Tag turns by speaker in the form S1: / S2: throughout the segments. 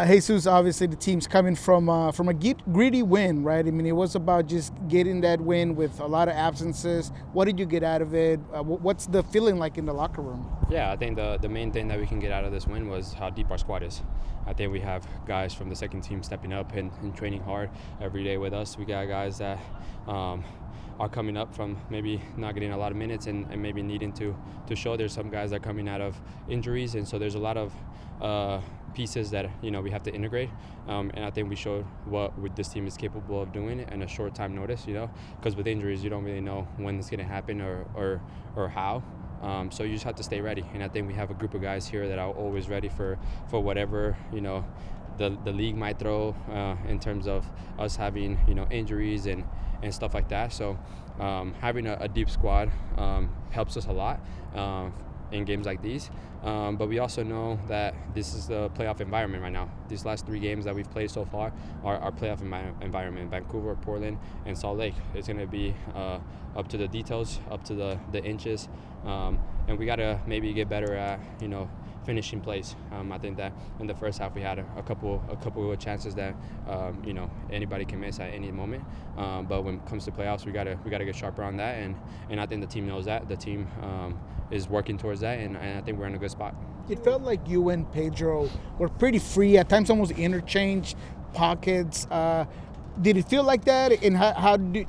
S1: Jesus, obviously the team's coming from a greedy win, right? I mean, it was about just getting that win with a lot of absences. What did you get out of it? What's the feeling like in the locker room?
S2: Yeah, I think the main thing that we can get out of this win was how deep our squad is. I think we have guys from the second team stepping up and training hard every day with us. We got guys that are coming up from maybe not getting a lot of minutes and maybe needing to show. There's some guys that are coming out of injuries, and so there's a lot of pieces that we have to integrate, and I think we showed what this team is capable of doing in a short time notice. Because with injuries you don't really know when it's going to happen or how. So you just have to stay ready, and I think we have a group of guys here that are always ready for whatever the league might throw in terms of us having injuries and stuff like that. So having a deep squad helps us a lot in games like these, but we also know that this is the playoff environment right now. These last 3 games that we've played so far are our playoff environment: Vancouver, Portland, and Salt Lake. It's going to be up to the details, up to the inches, and we got to maybe get better at finishing plays. I think that in the first half we had a couple of chances that anybody can miss at any moment. But when it comes to playoffs, we gotta get sharper on that, and I think the team knows that. The team is working towards that, and I think we're in a good spot.
S1: It felt like you and Pedro were pretty free at times, almost interchanged pockets. Did it feel like that? And how do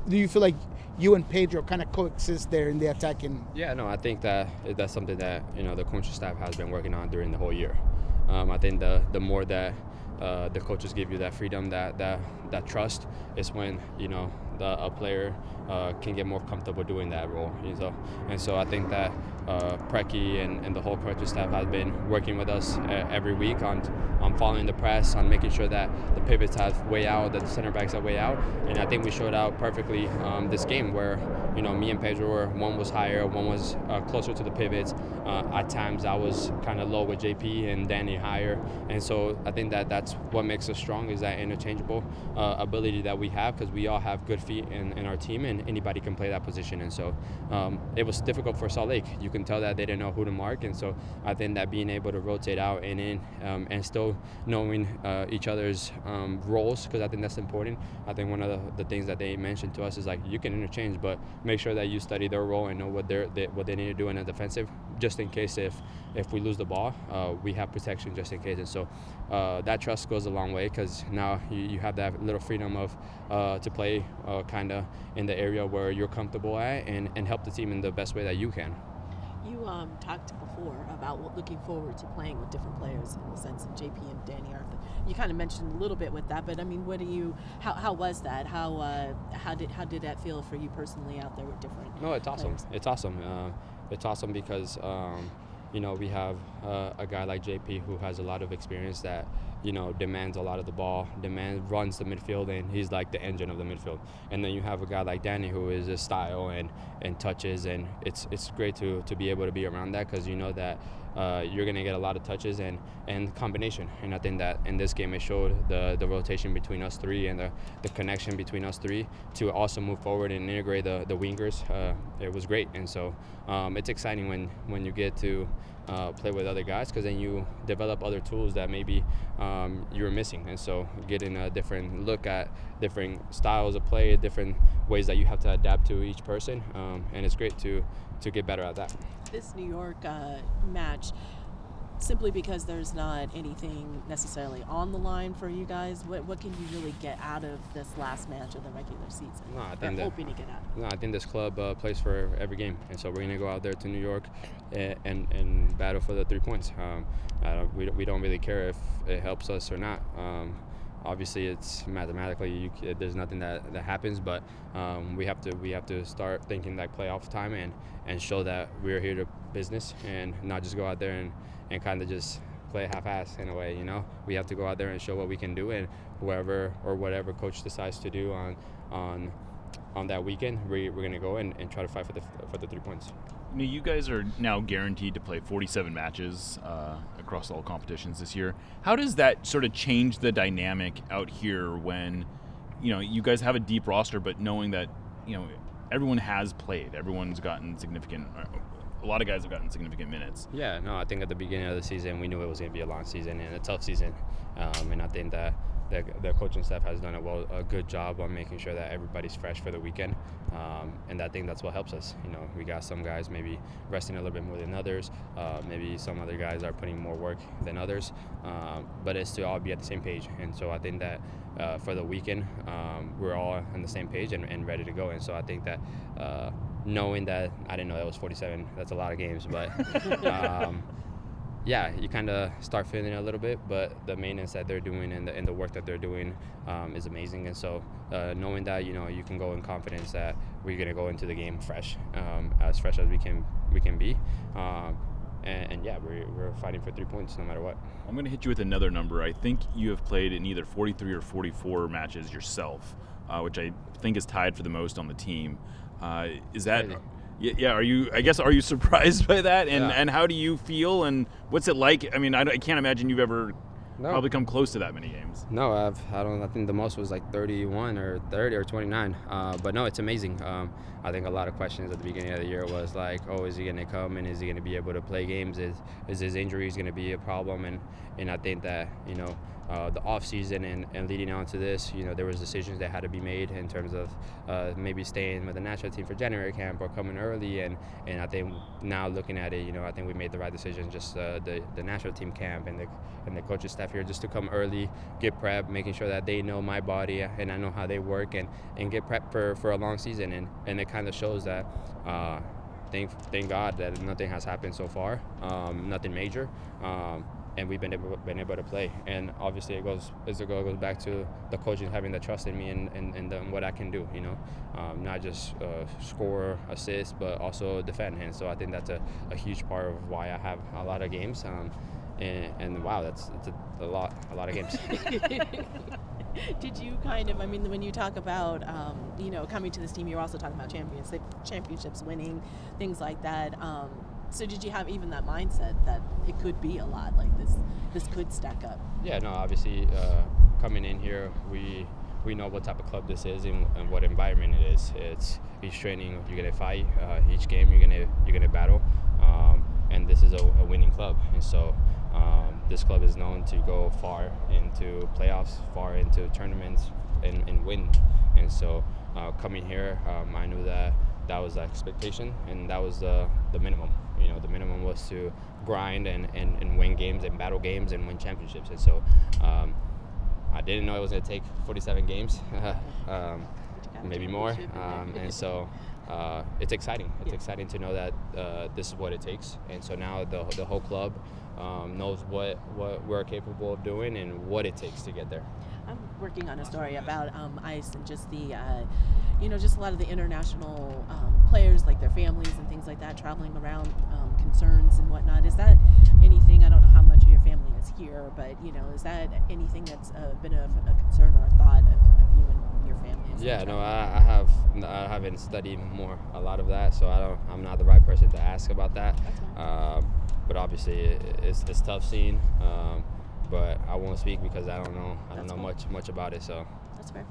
S1: you feel like you and Pedro kind of coexist there in the attacking?
S2: Yeah, no, I think that's something that the coaching staff has been working on during the whole year. I think the more that the coaches give you that freedom, that trust, is when a player can get more comfortable doing that role. And so I think that Preki and the whole coaching staff has been working with us every week on following the press, on making sure that the pivots have way out, that the center backs have way out, and I think we showed out perfectly this game where me and Pedro one was higher, one was closer to the pivots. At times I was kind of low with JP and Danny higher, and so I think that's what makes us strong, is that interchangeable ability that we have, because we all have good feet in our team, and anybody can play that position. And so it was difficult for Salt Lake. You can tell that they didn't know who to mark, and so I think that being able to rotate out and in and still knowing each other's roles, because I think that's important. I think one of the things that they mentioned to us is, like, you can interchange, but make sure that you study their role and know what they need to do in a defensive, just in case if we lose the ball, we have protection just in case. And so that trust goes a long way, because now you have that little freedom of to play kind of in the area where you're comfortable at, and help the team in the best way that you can.
S3: You talked before about looking forward to playing with different players, in the sense of JP and Danny Arthur. You kind of mentioned a little bit with that, but I mean, how was that? How did that feel for you personally out there with different?
S2: No, it's awesome.
S3: players?
S2: It's awesome. It's awesome because we have a guy like JP who has a lot of experience that demands a lot of the ball, runs the midfield, and he's like the engine of the midfield. And then you have a guy like Danny who is a style and touches, and it's great to be able to be around that, because that you're going to get a lot of touches and combination. And I think that in this game it showed the rotation between us three and the connection between us three to also move forward and integrate the wingers. It was great. And so it's exciting when you get to play with other guys, because then you develop other tools that maybe you were missing. And so getting a different look at different styles of play, different ways that you have to adapt to each person, and it's great to get better at that.
S3: This New York match, simply because there's not anything necessarily on the line for you guys, what can you really get out of this last match of the regular season?
S2: No, I think
S3: hoping to get out of it.
S2: No, I think this club plays for every game, and so we're going to go out there to New York and battle for the 3 points. We don't really care if it helps us or not. Obviously, it's mathematically there's nothing that happens, but we have to start thinking like playoff time and show that we're here to business, and not just go out there and kind of just play half-ass in a way. We have to go out there and show what we can do, and whoever or whatever coach decides to do on that weekend, we're going to go and try to fight for the 3 points.
S4: You guys are now guaranteed to play 47 matches across all competitions this year. How does that sort of change the dynamic out here when, you guys have a deep roster, but knowing that, everyone has played, everyone's gotten significant a lot of guys have gotten significant minutes.
S2: Yeah, no, I think at the beginning of the season we knew it was going to be a long season and a tough season, and I think that the coaching staff has done a good job on making sure that everybody's fresh for the weekend, and I think that's what helps us. You know, we got some guys maybe resting a little bit more than others, maybe some other guys are putting more work than others, but it's to all be at the same page. And so I think that for the weekend, we're all on the same page and ready to go. And so I think that knowing that, I didn't know that was 47, that's a lot of games, but yeah, you kind of start feeling it a little bit, but the maintenance that they're doing and the work that they're doing is amazing. And so knowing that, you know, you can go in confidence that we're going to go into the game fresh as we can be. And yeah, we're fighting for 3 points no matter what.
S4: I'm going to hit you with another number. I think you have played in either 43 or 44 matches yourself, which I think is tied for the most on the team. Is that...
S2: Crazy.
S4: Yeah, are you surprised by that? And how do you feel? And what's it like? I mean, I can't imagine you've ever probably come close to that many games.
S2: No, I think the most was like 31 or 30 or 29. But no, it's amazing. I think a lot of questions at the beginning of the year was like, oh, is he going to come and is he going to be able to play games? Is his injuries going to be a problem? And I think that, you know, the off season and leading on to this, you know, there was decisions that had to be made in terms of maybe staying with the national team for January camp or coming early. And I think now looking at it, you know, I think we made the right decision, just the national team camp and the coaching staff here, just to come early, get prep, making sure that they know my body and I know how they work and get prepped for a long season. And it kind of shows that thank God that nothing has happened so far, nothing major. And we've been able to play. And obviously it goes back to the coaches having the trust in me and what I can do, you know, not just score, assist, but also defend. And so I think that's a huge part of why I have a lot of games. And wow, it's a lot of games.
S3: Did you kind of, I mean, when you talk about, you know, coming to this team, you're also talking about championships, winning, things like that. So did you have even that mindset that it could be a lot, like this could stack up?
S2: Yeah, no, obviously coming in here, we know what type of club this is and what environment it is. It's each training you're gonna fight, each game you're gonna battle, and this is a winning club. And so this club is known to go far into playoffs, far into tournaments, and win. And so coming here, I knew that was the expectation, and that was the minimum. You know, the minimum was to grind and win games and battle games and win championships. And so I didn't know it was going to take 47 games, maybe more. And so it's exciting. It's exciting to know that this is what it takes. And so now the whole club knows what we're capable of doing and what it takes to get there.
S3: I'm working on a story about ICE and just the, you know, just a lot of the international players, like their families and things like that, traveling around, concerns and whatnot. Is that anything, I don't know how much of your family is here, but, you know, is that anything that's been a concern or a thought of you and your family?
S2: Yeah, no, I haven't studied a lot of that, so I'm not the right person to ask about that. But obviously it's tough seeing. But I won't speak because I don't know much about it. So
S3: that's fair.